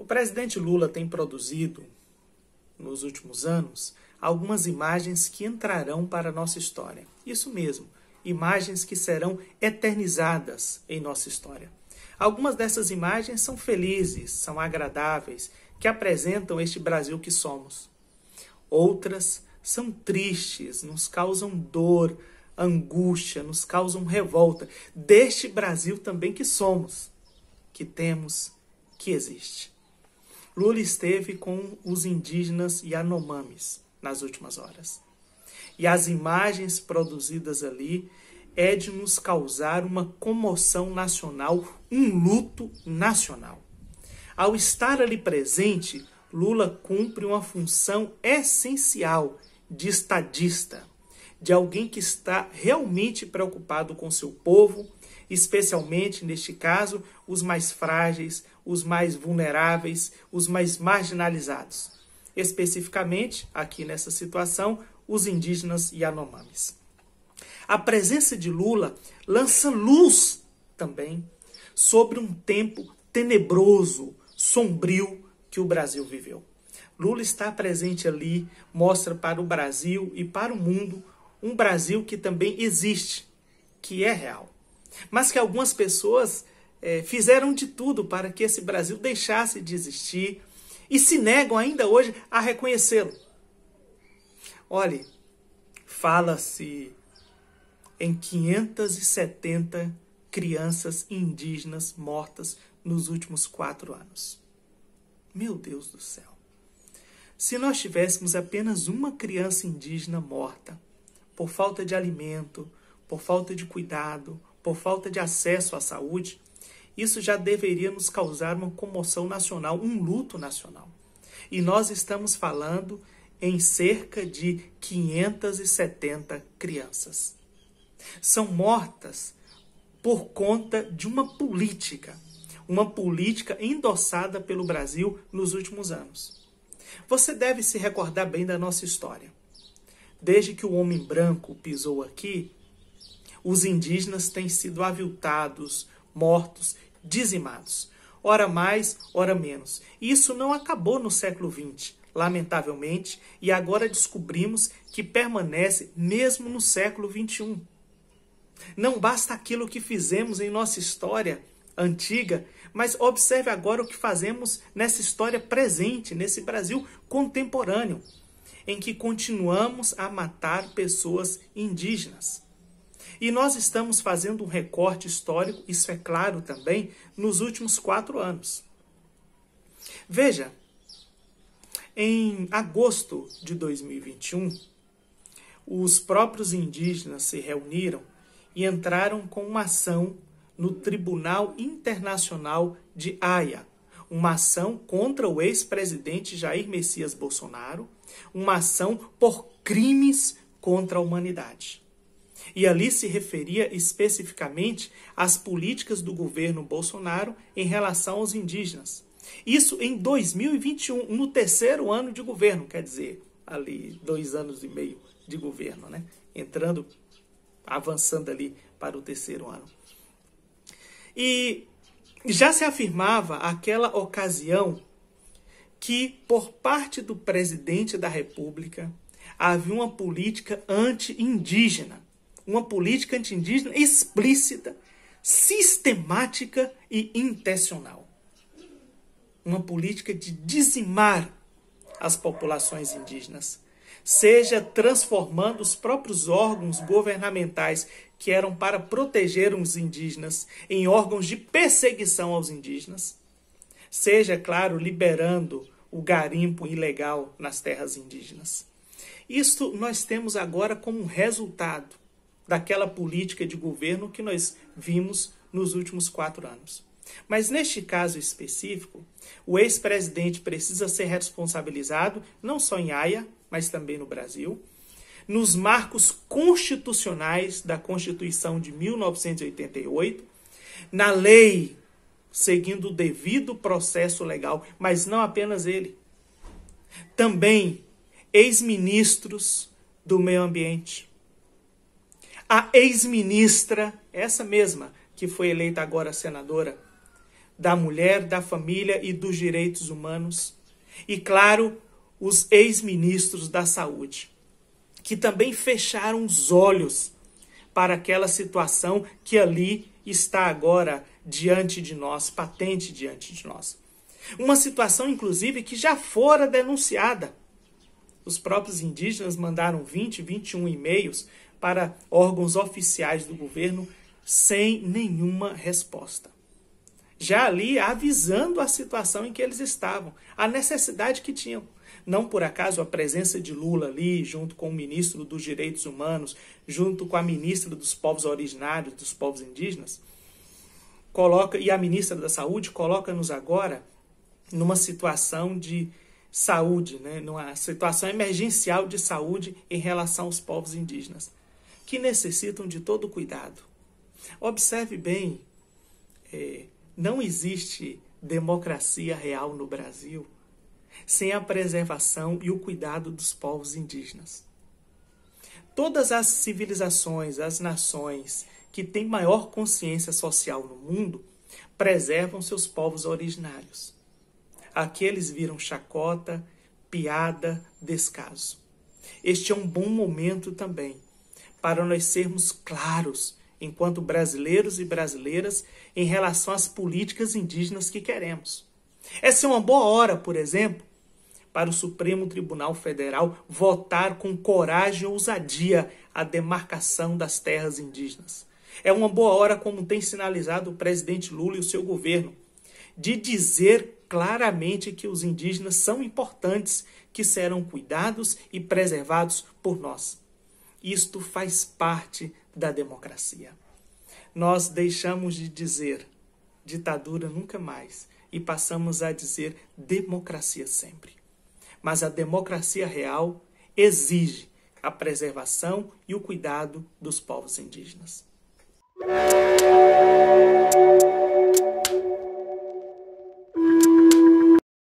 presidente Lula tem produzido, nos últimos anos, algumas imagens que entrarão para a nossa história. Isso mesmo, imagens que serão eternizadas em nossa história. Algumas dessas imagens são felizes, são agradáveis, que apresentam este Brasil que somos. Outras são tristes, nos causam dor, angústia, nos causam revolta. Deste Brasil também que somos, que temos, que existe. Lula esteve com os indígenas Yanomamis nas últimas horas. E as imagens produzidas ali é de nos causar uma comoção nacional, um luto nacional. Ao estar ali presente, Lula cumpre uma função essencial de estadista, de alguém que está realmente preocupado com seu povo, especialmente, neste caso, os mais frágeis, os mais vulneráveis, os mais marginalizados. Especificamente, aqui nessa situação, os indígenas Yanomamis. A presença de Lula lança luz também sobre um tempo tenebroso, sombrio que o Brasil viveu. Lula está presente ali, mostra para o Brasil e para o mundo um Brasil que também existe, que é real. Mas que algumas pessoas fizeram de tudo para que esse Brasil deixasse de existir e se negam ainda hoje a reconhecê-lo. Olhe, fala-se em 570 crianças indígenas mortas nos últimos 4 anos. Meu Deus do céu! Se nós tivéssemos apenas uma criança indígena morta, por falta de alimento, por falta de cuidado, por falta de acesso à saúde, isso já deveria nos causar uma comoção nacional, um luto nacional. E nós estamos falando em cerca de 570 crianças. São mortas por conta de uma política endossada pelo Brasil nos últimos anos. Você deve se recordar bem da nossa história. Desde que o homem branco pisou aqui, os indígenas têm sido aviltados, mortos, dizimados. Ora mais, ora menos. E isso não acabou no século XX, lamentavelmente, e agora descobrimos que permanece mesmo no século XXI. Não basta aquilo que fizemos em nossa história antiga, mas observe agora o que fazemos nessa história presente, nesse Brasil contemporâneo, em que continuamos a matar pessoas indígenas. E nós estamos fazendo um recorte histórico, isso é claro também, nos últimos 4 anos. Veja, em agosto de 2021, os próprios indígenas se reuniram e entraram com uma ação no Tribunal Internacional de Haia, uma ação contra o ex-presidente Jair Messias Bolsonaro, uma ação por crimes contra a humanidade. E ali se referia especificamente às políticas do governo Bolsonaro em relação aos indígenas. Isso em 2021, no 3º ano de governo, quer dizer, ali 2 anos e meio de governo, né? Avançando ali para o 3º ano. E já se afirmava aquela ocasião que, por parte do presidente da República, havia uma política anti-indígena, uma política anti-indígena explícita, sistemática e intencional. Uma política de dizimar as populações indígenas, seja transformando os próprios órgãos governamentais que eram para proteger os indígenas em órgãos de perseguição aos indígenas, seja, claro, liberando o garimpo ilegal nas terras indígenas. Isto nós temos agora como resultado daquela política de governo que nós vimos nos últimos 4 anos. Mas neste caso específico, o ex-presidente precisa ser responsabilizado, não só em Haia, mas também no Brasil, nos marcos constitucionais da Constituição de 1988, na lei, seguindo o devido processo legal, mas não apenas ele. Também ex-ministros do meio ambiente. A ex-ministra, essa mesma, que foi eleita agora senadora, da mulher, da família e dos direitos humanos. E, claro, os ex-ministros da saúde, que também fecharam os olhos para aquela situação que ali está agora diante de nós, patente diante de nós. Uma situação, inclusive, que já fora denunciada. Os próprios indígenas mandaram 21 e-mails para órgãos oficiais do governo sem nenhuma resposta. Já ali avisando a situação em que eles estavam, a necessidade que tinham. Não por acaso a presença de Lula ali, junto com o ministro dos Direitos Humanos, junto com a ministra dos Povos Originários, dos povos indígenas, e a ministra da Saúde, coloca-nos agora numa situação de saúde, numa situação emergencial de saúde em relação aos povos indígenas, que necessitam de todo cuidado. Observe bem, não existe democracia real no Brasil sem a preservação e o cuidado dos povos indígenas. Todas as civilizações, as nações que têm maior consciência social no mundo, preservam seus povos originários. Aqui eles viram chacota, piada, descaso. Este é um bom momento também para nós sermos claros, enquanto brasileiros e brasileiras, em relação às políticas indígenas que queremos. Essa é uma boa hora, por exemplo, para o Supremo Tribunal Federal votar com coragem e ousadia a demarcação das terras indígenas. É uma boa hora, como tem sinalizado o presidente Lula e o seu governo, de dizer claramente que os indígenas são importantes, que serão cuidados e preservados por nós. Isto faz parte da democracia. Nós deixamos de dizer ditadura nunca mais e passamos a dizer democracia sempre. Mas a democracia real exige a preservação e o cuidado dos povos indígenas.